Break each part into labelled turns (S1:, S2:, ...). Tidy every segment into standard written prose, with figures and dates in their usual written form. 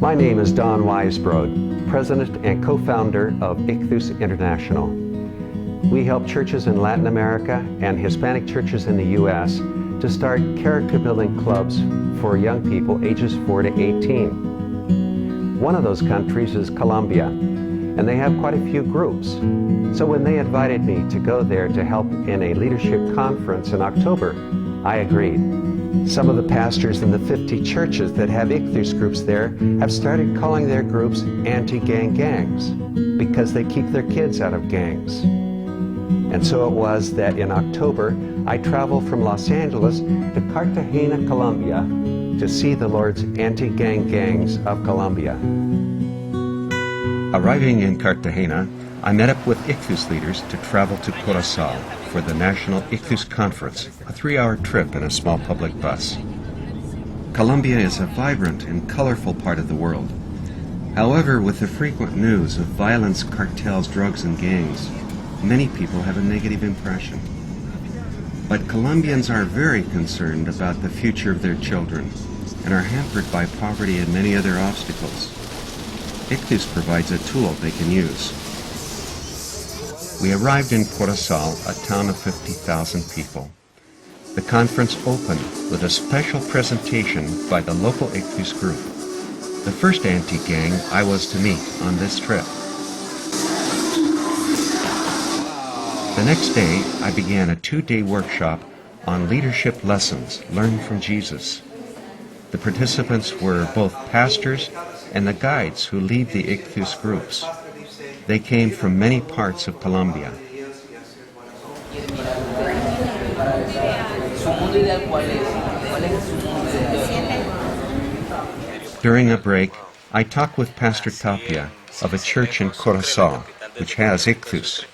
S1: My name is Don Weisbrod, President and co-founder of Icthus International. We help churches in Latin America and Hispanic churches in the U.S. to start character-building clubs for young people ages 4 to 18. One of those countries is Colombia, and they have quite a few groups. So when they invited me to go there to help in a leadership conference in October, I agreed. Some of the pastors in the 50 churches that have Icthus groups there have started calling their groups anti-gang gangs because they keep their kids out of gangs. And so it was that in October, I traveled from Los Angeles to Cartagena, Colombia, to see the Lord's anti-gang gangs of Colombia. Arriving in Cartagena, I met up with Icthus leaders to travel to Curaçao for the National Icthus Conference, a 3-hour trip in a small public bus. Colombia is a vibrant and colorful part of the world. However, with the frequent news of violence, cartels, drugs, and gangs, many people have a negative impression. But Colombians are very concerned about the future of their children and are hampered by poverty and many other obstacles. Icthus provides a tool they can use. We arrived in Curaçao, a town of 50,000 people. The conference opened with a special presentation by the local Icthus group, the first anti-gang I was to meet on this trip. The next day, I began a 2-day workshop on leadership lessons learned from Jesus. The participants were both pastors and the guides who lead the Icthus groups. They came from many parts of Colombia. During a break, I talked with Pastor Tapia of a church in Curaçao, which has Icthus.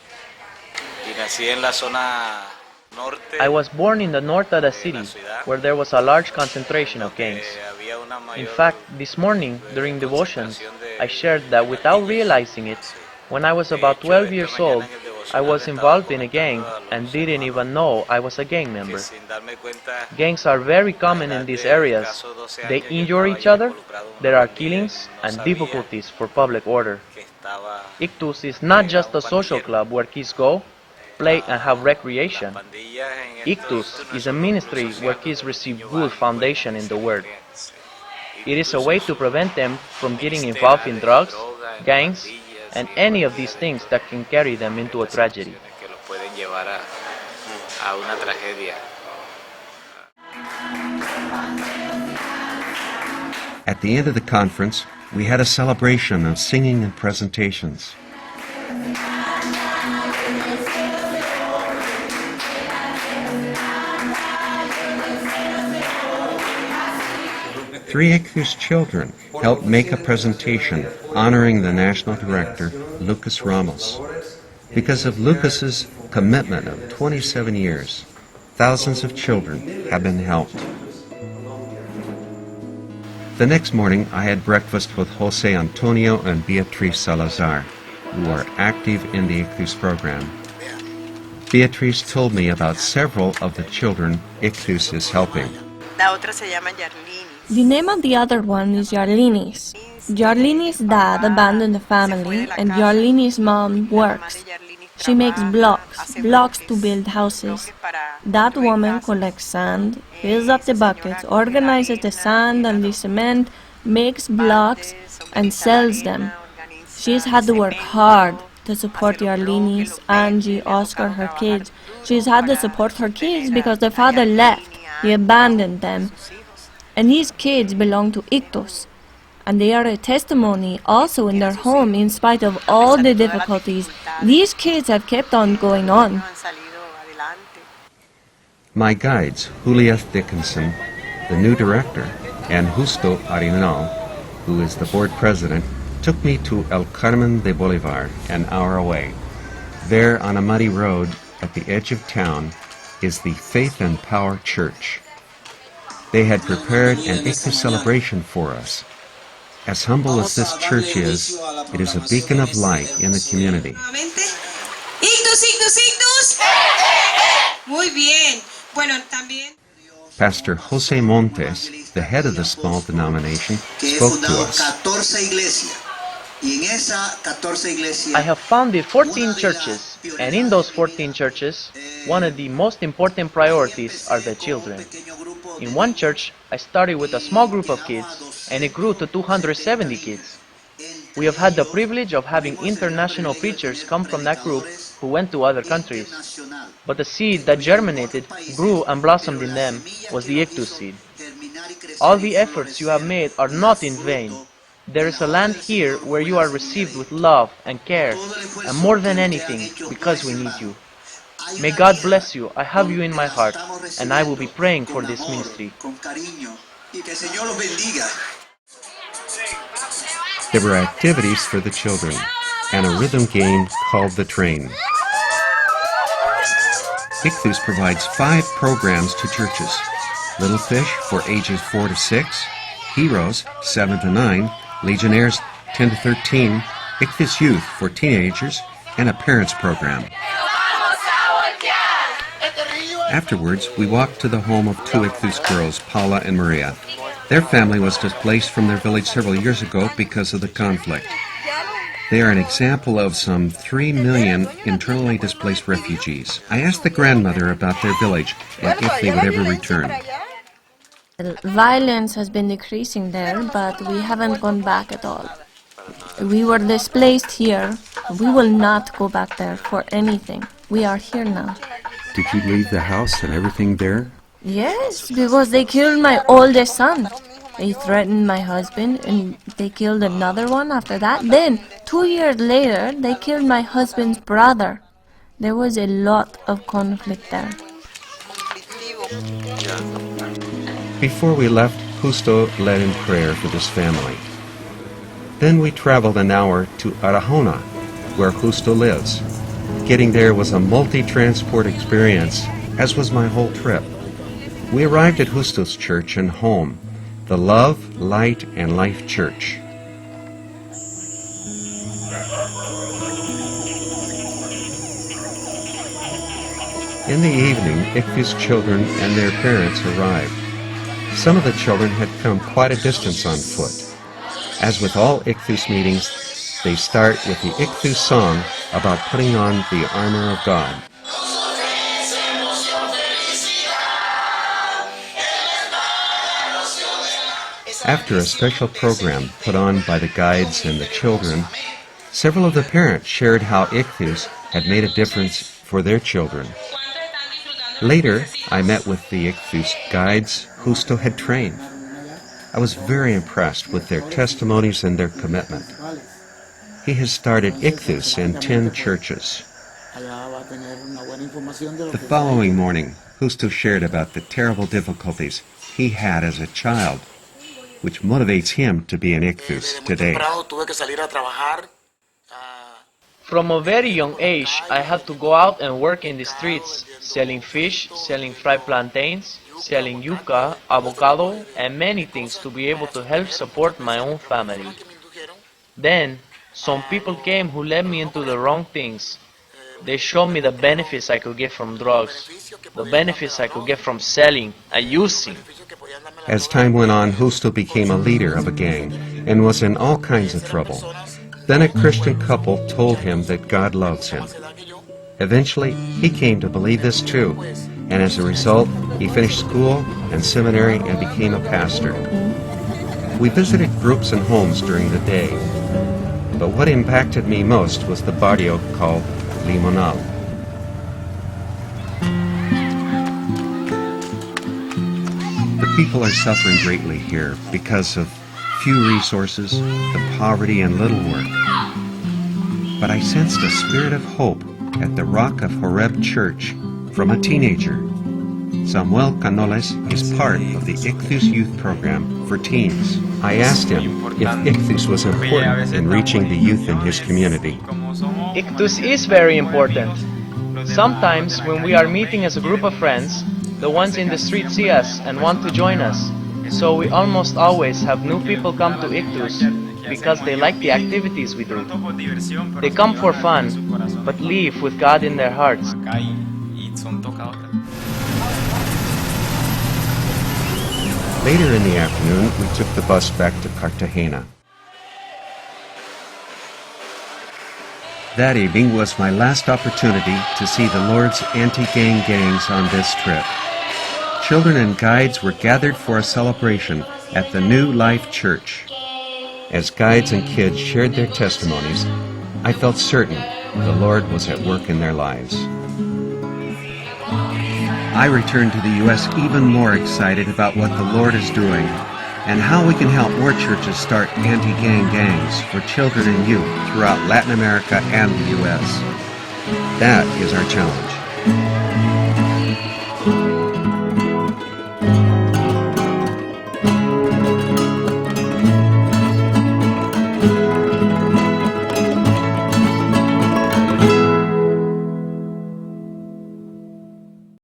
S2: I was born in the north of the city, where there was a large concentration of gangs. In fact, this morning, during devotions, I shared that without realizing it, when I was about 12 years old, I was involved in a gang and didn't even know I was a gang member. Gangs are very common in these areas. They injure each other, there are killings and difficulties for public order. Icthus is not just a social club where kids go, play and have recreation. Icthus is a ministry where kids receive good foundation in the Word. It is a way to prevent them from getting involved in drugs, gangs, and any of these things that can carry them into a tragedy.
S1: At the end of the conference, we had a celebration of singing and presentations. Three Icthus children helped make a presentation honoring the national director, Lucas Ramos. Because of Lucas's commitment of 27 years, thousands of children have been helped. The next morning, I had breakfast with Jose Antonio and Beatriz Salazar, who are active in the Icthus program. Beatriz told me about several of the children Icthus is helping.
S3: The name of the other one is Yarlinis. Yarlinis' dad abandoned the family and Yarlinis' mom works. She makes blocks to build houses. That woman collects sand, fills up the buckets, organizes the sand and the cement, makes blocks and sells them. She's had to work hard to support Yarlinis, Angie, Oscar, her kids. She's had to support her kids because their father left. He abandoned them. And these kids belong to Icthus, and they are a testimony also in their home in spite of all the difficulties. These kids have kept on going on.
S1: My guides, Juliet Dickinson, the new director, and Justo Arinal, who is the board president, took me to El Carmen de Bolivar, an hour away. There, on a muddy road at the edge of town, is the Faith and Power Church. They had prepared an Icthus celebration for us. As humble as this church is, it is a beacon of light in the community.
S4: Icthus, Icthus, Icthus. Muy bien. Bueno, también.
S1: Pastor Jose Montes, the head of the small denomination, spoke to us.
S2: I have founded 14 churches, and in those 14 churches, one of the most important priorities are the children. In one church, I started with a small group of kids, and it grew to 270 kids. We have had the privilege of having international preachers come from that group who went to other countries. But the seed that germinated, grew, and blossomed in them was the Icthus seed. All the efforts you have made are not in vain. There is a land here where you are received with love and care, and more than anything, because we need you. May God bless you. I have you in my heart, and I will be praying for this ministry.
S1: There were activities for the children and a rhythm game called The Train. Icthus provides 5 programs to churches: Little Fish for ages 4 to 6, Heroes 7 to 9, Legionnaires 10 to 13, Icthus Youth for teenagers, and a parents program. Afterwards, we walked to the home of 2 Icthus girls, Paula and Maria. Their family was displaced from their village several years ago because of the conflict. They are an example of some 3 million internally displaced refugees. I asked the grandmother about their village and if they would ever return.
S3: Violence has been decreasing there, but we haven't gone back at all. We were displaced here. We will not go back there for anything. We are here now.
S1: Did you leave the house and everything there?
S3: Yes, because they killed my oldest son. They threatened my husband, and they killed another one after that. Then, 2 years later, they killed my husband's brother. There was a lot of conflict there.
S1: Before we left, Justo led in prayer for this family. Then we traveled an hour to Arjona, where Justo lives. Getting there was a multi-transport experience, as was my whole trip. We arrived at Justo's church and home, the Love, Light, and Life Church. In the evening, Icthus children and their parents arrived. Some of the children had come quite a distance on foot. As with all Icthus meetings, they start with the Icthus song about putting on the armor of God. After a special program put on by the guides and the children, several of the parents shared how Icthus had made a difference for their children. Later, I met with the Icthus guides Justo had trained. I was very impressed with their testimonies and their commitment. He has started Icthus in 10 churches. The following morning, Justo shared about the terrible difficulties he had as a child, which motivates him to be an Icthus today.
S2: From a very young age, I had to go out and work in the streets, selling fish, selling fried plantains, selling yuca, avocado, and many things to be able to help support my own family. Then, some people came who led me into the wrong things. They showed me the benefits I could get from drugs, the benefits I could get from selling and using.
S1: As time went on, Justo became a leader of a gang and was in all kinds of trouble. Then a Christian couple told him that God loves him. Eventually, he came to believe this too, and as a result, he finished school and seminary and became a pastor. We visited groups and homes during the day, but what impacted me most was the barrio called Limonal. The people are suffering greatly here because of few resources, the poverty, and little work. But I sensed a spirit of hope at the Rock of Horeb Church from a teenager. Samuel Canoles is part of the Icthus Youth Program for teens. I asked him if Icthus was important in reaching the youth in his community.
S2: Icthus is very important. Sometimes when we are meeting as a group of friends, the ones in the street see us and want to join us. So we almost always have new people come to Icthus because they like the activities we do. They come for fun, but leave with God in their hearts.
S1: Later in the afternoon, we took the bus back to Cartagena. That evening was my last opportunity to see the Lord's anti-gang gangs on this trip. Children and guides were gathered for a celebration at the New Life Church. As guides and kids shared their testimonies, I felt certain the Lord was at work in their lives. I returned to the U.S. even more excited about what the Lord is doing and how we can help more churches start anti-gang gangs for children and youth throughout Latin America and the U.S. That is our challenge.